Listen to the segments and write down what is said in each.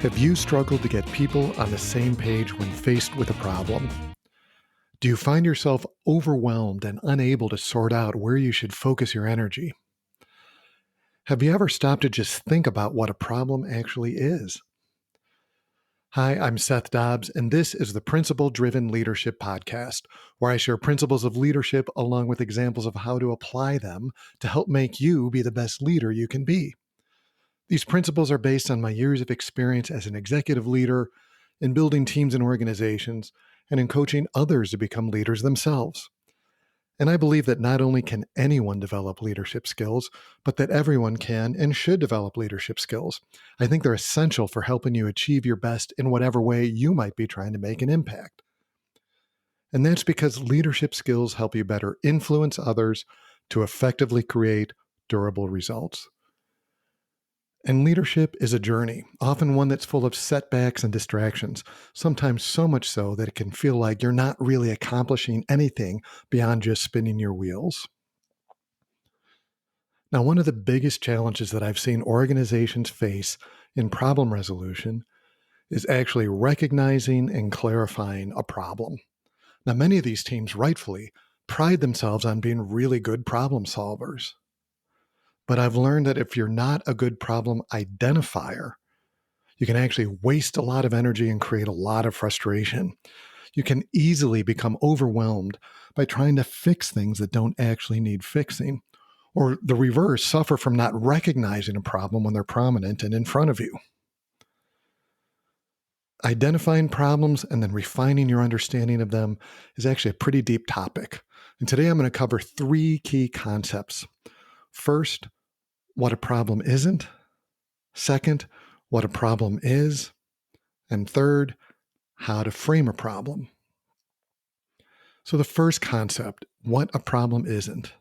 Have you struggled to get people on the same page when faced with a problem? Do you find yourself overwhelmed and unable to sort out where you should focus your energy? Have you ever stopped to just think about what a problem actually is? Hi, I'm Seth Dobbs, and this is the Principle Driven Leadership Podcast, where I share principles of leadership along with examples of how to apply them to help make you be the best leader you can be. These principles are based on my years of experience as an executive leader, in building teams and organizations, and in coaching others to become leaders themselves. And I believe that not only can anyone develop leadership skills, but that everyone can and should develop leadership skills. I think they're essential for helping you achieve your best in whatever way you might be trying to make an impact. And that's because leadership skills help you better influence others to effectively create durable results. And leadership is a journey, often one that's full of setbacks and distractions, sometimes so much so that it can feel like you're not really accomplishing anything beyond just spinning your wheels. Now, one of the biggest challenges that I've seen organizations face in problem resolution is actually recognizing and clarifying a problem. Now, many of these teams rightfully pride themselves on being really good problem solvers. But I've learned that if you're not a good problem identifier, you can actually waste a lot of energy and create a lot of frustration. You can easily become overwhelmed by trying to fix things that don't actually need fixing, or the reverse, suffer from not recognizing a problem when they're prominent and in front of you. Identifying problems and then refining your understanding of them is actually a pretty deep topic. And today I'm going to cover 3 key concepts. First, what a problem isn't. Second, what a problem is. And third, how to frame a problem. So the first concept, what a problem isn't.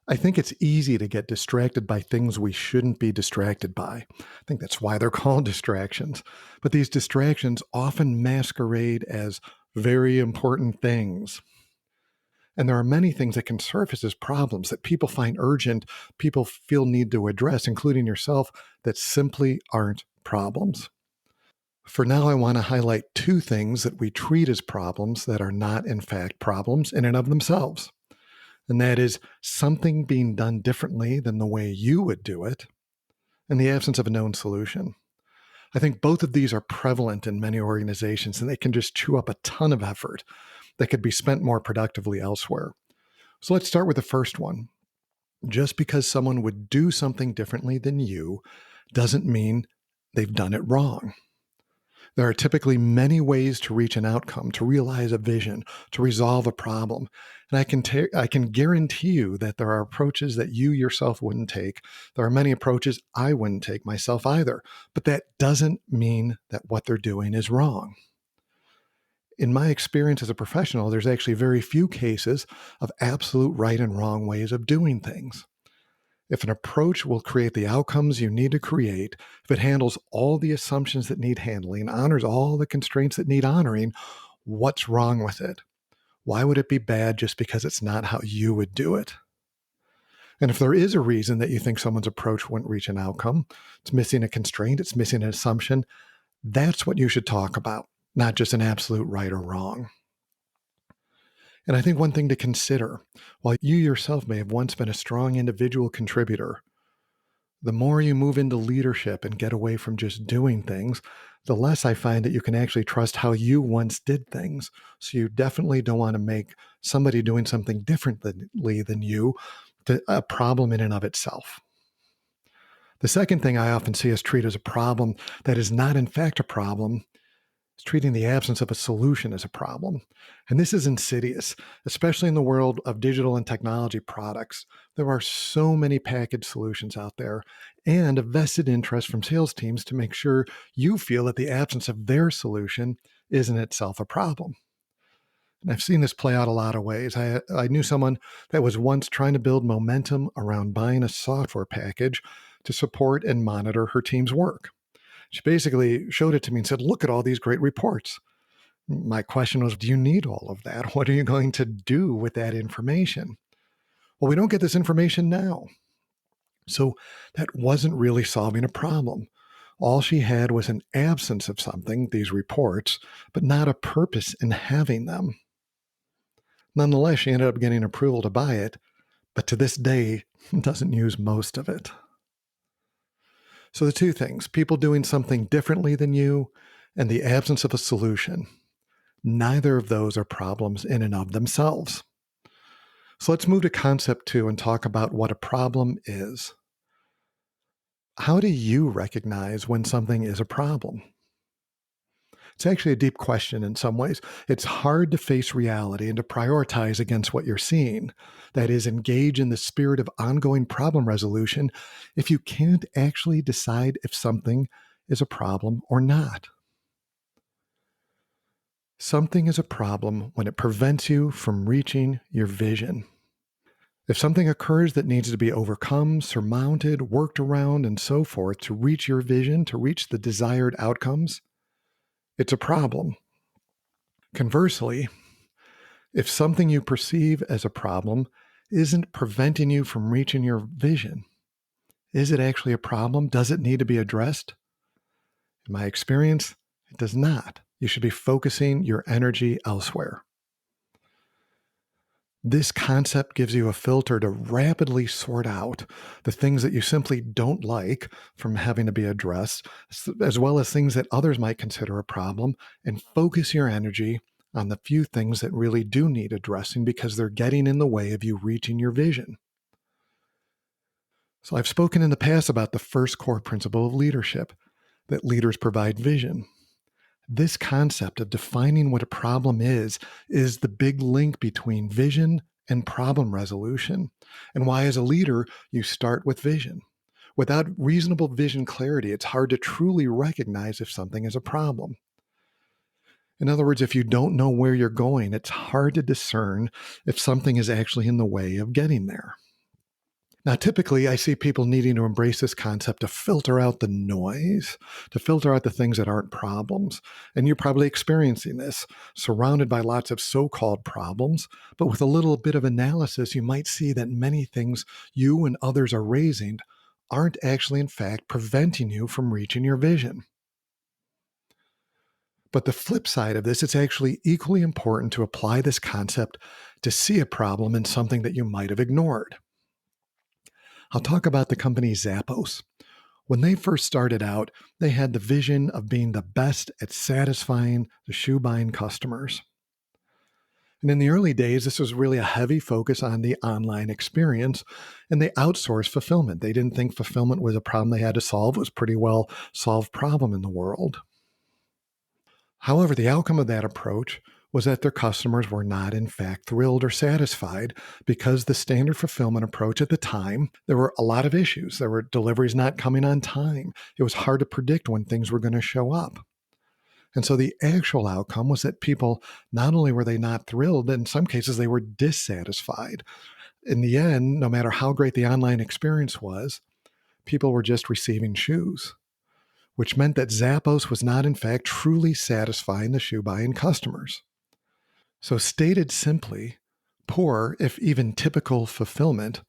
I think it's easy to get distracted by things we shouldn't be distracted by. I think that's why they're called distractions. But these distractions often masquerade as very important things. And there are many things that can surface as problems that people find urgent, people feel need to address, including yourself, that simply aren't problems. For now, I want to highlight 2 things that we treat as problems that are not, in fact, problems in and of themselves. And that is something being done differently than the way you would do it, and the absence of a known solution. I think both of these are prevalent in many organizations, and they can just chew up a ton of effort that could be spent more productively elsewhere. So let's start with the first one. Just because someone would do something differently than you doesn't mean they've done it wrong. There are typically many ways to reach an outcome, to realize a vision, to resolve a problem. And I can guarantee you that there are approaches that you yourself wouldn't take. There are many approaches I wouldn't take myself either. But that doesn't mean that what they're doing is wrong. In my experience as a professional, there's actually very few cases of absolute right and wrong ways of doing things. If an approach will create the outcomes you need to create, if it handles all the assumptions that need handling, honors all the constraints that need honoring, what's wrong with it? Why would it be bad just because it's not how you would do it? And if there is a reason that you think someone's approach wouldn't reach an outcome, it's missing a constraint, it's missing an assumption, that's what you should talk about, not just an absolute right or wrong. And I think one thing to consider, while you yourself may have once been a strong individual contributor, the more you move into leadership and get away from just doing things, the less I find that you can actually trust how you once did things. So you definitely don't want to make somebody doing something differently than you a problem in and of itself. The second thing I often see us treat as a problem that is not in fact a problem is treating the absence of a solution as a problem. And this is insidious, especially in the world of digital and technology products. There are so many packaged solutions out there and a vested interest from sales teams to make sure you feel that the absence of their solution is in itself a problem. And I've seen this play out a lot of ways. I knew someone that was once trying to build momentum around buying a software package to support and monitor her team's work. She basically showed it to me and said, look at all these great reports. My question was, do you need all of that? What are you going to do with that information? Well, we don't get this information now. So that wasn't really solving a problem. All she had was an absence of something, these reports, but not a purpose in having them. Nonetheless, she ended up getting approval to buy it, but to this day doesn't use most of it. So the two things, people doing something differently than you and the absence of a solution, neither of those are problems in and of themselves. So let's move to concept 2 and talk about what a problem is. How do you recognize when something is a problem? It's actually a deep question in some ways. It's hard to face reality and to prioritize against what you're seeing. That is, engage in the spirit of ongoing problem resolution if you can't actually decide if something is a problem or not. Something is a problem when it prevents you from reaching your vision. If something occurs that needs to be overcome, surmounted, worked around, and so forth to reach your vision, to reach the desired outcomes, it's a problem. Conversely, if something you perceive as a problem isn't preventing you from reaching your vision, is it actually a problem? Does it need to be addressed? In my experience, it does not. You should be focusing your energy elsewhere. This concept gives you a filter to rapidly sort out the things that you simply don't like from having to be addressed, as well as things that others might consider a problem, and focus your energy on the few things that really do need addressing because they're getting in the way of you reaching your vision. So I've spoken in the past about the first core principle of leadership, that leaders provide vision. This concept of defining what a problem is the big link between vision and problem resolution, and why, as a leader, you start with vision. Without reasonable vision clarity, it's hard to truly recognize if something is a problem. In other words, if you don't know where you're going, it's hard to discern if something is actually in the way of getting there. Now, typically, I see people needing to embrace this concept to filter out the noise, to filter out the things that aren't problems. And you're probably experiencing this, surrounded by lots of so-called problems. But with a little bit of analysis, you might see that many things you and others are raising aren't actually, in fact, preventing you from reaching your vision. But the flip side of this, it's actually equally important to apply this concept to see a problem in something that you might have ignored. I'll talk about the company Zappos. When they first started out, they had the vision of being the best at satisfying the shoe buying customers. And in the early days, this was really a heavy focus on the online experience, and they outsourced fulfillment. They didn't think fulfillment was a problem they had to solve. It was a pretty well solved problem in the world. However, the outcome of that approach was that their customers were not, in fact, thrilled or satisfied because the standard fulfillment approach at the time, there were a lot of issues. There were deliveries not coming on time. It was hard to predict when things were going to show up. And so the actual outcome was that people, not only were they not thrilled, in some cases they were dissatisfied. In the end, no matter how great the online experience was, people were just receiving shoes, which meant that Zappos was not, in fact, truly satisfying the shoe buying customers. So, stated simply, poor, if even typical fulfillment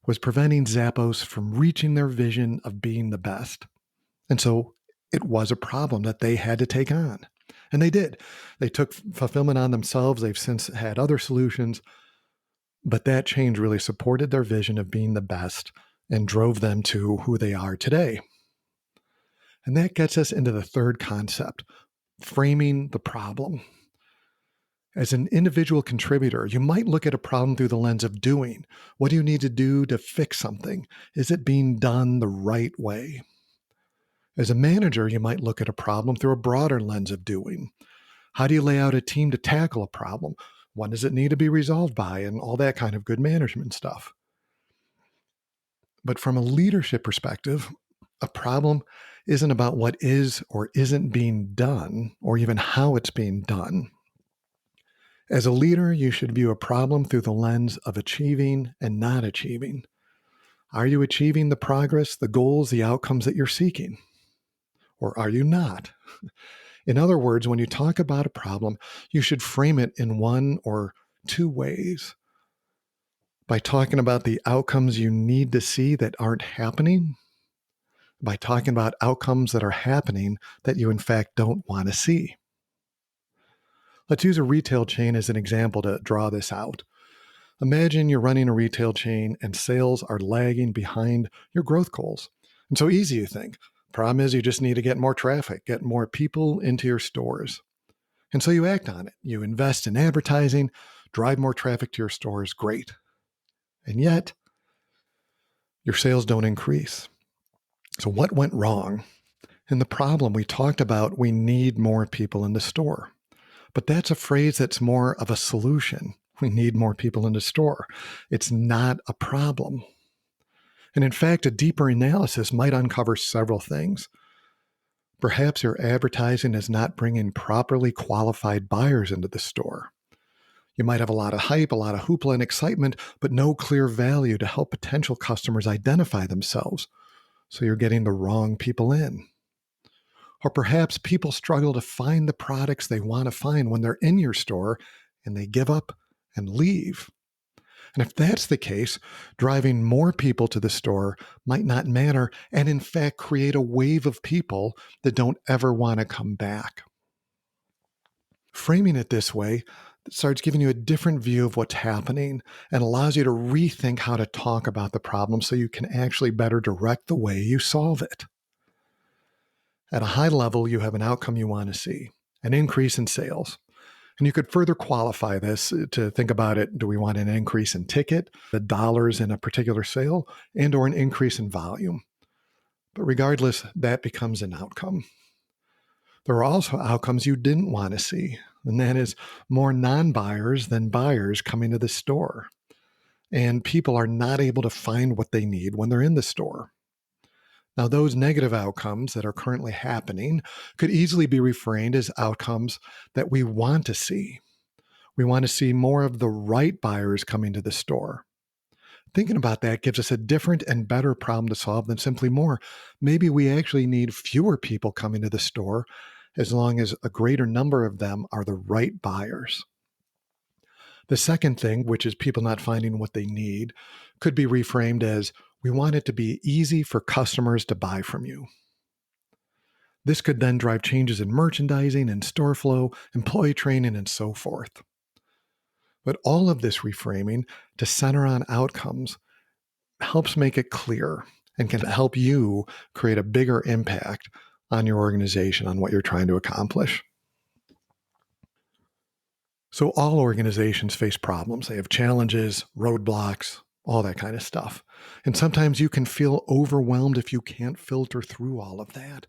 was preventing Zappos from reaching their vision of being the best. And so it was a problem that they had to take on. And they did. They took fulfillment on themselves. They've since had other solutions. But that change really supported their vision of being the best and drove them to who they are today. And that gets us into the third concept, framing the problem. As an individual contributor, you might look at a problem through the lens of doing. What do you need to do to fix something? Is it being done the right way? As a manager, you might look at a problem through a broader lens of doing. How do you lay out a team to tackle a problem? When does it need to be resolved by? And all that kind of good management stuff. But from a leadership perspective, a problem isn't about what is or isn't being done, or even how it's being done. As a leader, you should view a problem through the lens of achieving and not achieving. Are you achieving the progress, the goals, the outcomes that you're seeking? Or are you not? In other words, when you talk about a problem, you should frame it in one or two ways. By talking about the outcomes you need to see that aren't happening, by talking about outcomes that are happening that you in fact don't want to see. Let's use a retail chain as an example to draw this out. Imagine you're running a retail chain and sales are lagging behind your growth goals. And so easy, you think. Problem is, you just need to get more traffic, get more people into your stores. And so you act on it. You invest in advertising, drive more traffic to your stores. Great. And yet, your sales don't increase. So what went wrong? And the problem we talked about, we need more people in the store. But that's a phrase that's more of a solution. We need more people in the store. It's not a problem. And in fact, a deeper analysis might uncover several things. Perhaps your advertising is not bringing properly qualified buyers into the store. You might have a lot of hype, a lot of hoopla and excitement, but no clear value to help potential customers identify themselves. So you're getting the wrong people in. Or perhaps people struggle to find the products they want to find when they're in your store and they give up and leave. And if that's the case, driving more people to the store might not matter and in fact create a wave of people that don't ever want to come back. Framing it this way starts giving you a different view of what's happening and allows you to rethink how to talk about the problem so you can actually better direct the way you solve it. At a high level, you have an outcome you want to see, an increase in sales. And you could further qualify this to think about it. Do we want an increase in ticket, the dollars in a particular sale, and or an increase in volume? But regardless, that becomes an outcome. There are also outcomes you didn't want to see, and that is more non-buyers than buyers coming to the store. And people are not able to find what they need when they're in the store. Now, those negative outcomes that are currently happening could easily be reframed as outcomes that we want to see. We want to see more of the right buyers coming to the store. Thinking about that gives us a different and better problem to solve than simply more. Maybe we actually need fewer people coming to the store as long as a greater number of them are the right buyers. The second thing, which is people not finding what they need, could be reframed as we want it to be easy for customers to buy from you. This could then drive changes in merchandising and store flow, employee training, and so forth. But all of this reframing to center on outcomes helps make it clear and can help you create a bigger impact on your organization, on what you're trying to accomplish. So all organizations face problems. They have challenges, roadblocks, all that kind of stuff. And sometimes you can feel overwhelmed if you can't filter through all of that.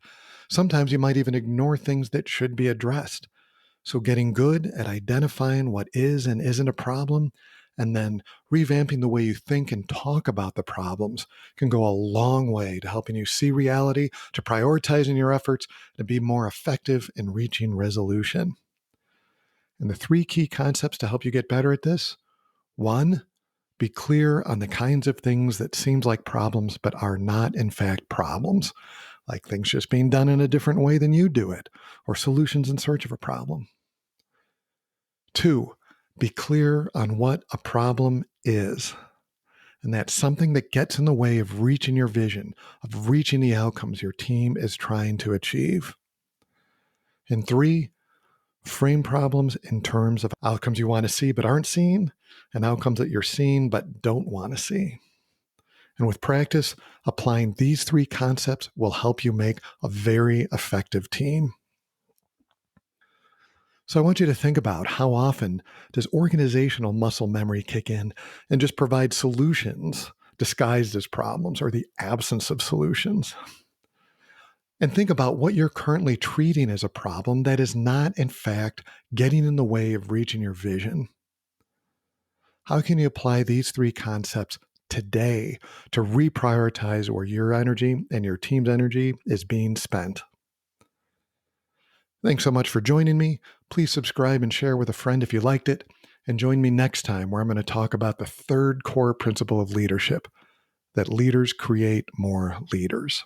Sometimes you might even ignore things that should be addressed. So getting good at identifying what is and isn't a problem, and then revamping the way you think and talk about the problems can go a long way to helping you see reality, to prioritizing your efforts, to be more effective in reaching resolution. And the three key concepts to help you get better at this: 1, be clear on the kinds of things that seems like problems but are not in fact problems, like things just being done in a different way than you do it, or solutions in search of a problem. 2, be clear on what a problem is. And that's something that gets in the way of reaching your vision, of reaching the outcomes your team is trying to achieve. And 3, frame problems in terms of outcomes you want to see but aren't seeing, and outcomes that you're seeing but don't want to see. And with practice, applying these 3 concepts will help you make a very effective team. So I want you to think about how often does organizational muscle memory kick in and just provide solutions disguised as problems or the absence of solutions. And think about what you're currently treating as a problem that is not, in fact, getting in the way of reaching your vision. How can you apply these 3 concepts today to reprioritize where your energy and your team's energy is being spent? Thanks so much for joining me. Please subscribe and share with a friend if you liked it. And join me next time where I'm going to talk about the 3rd core principle of leadership, that leaders create more leaders.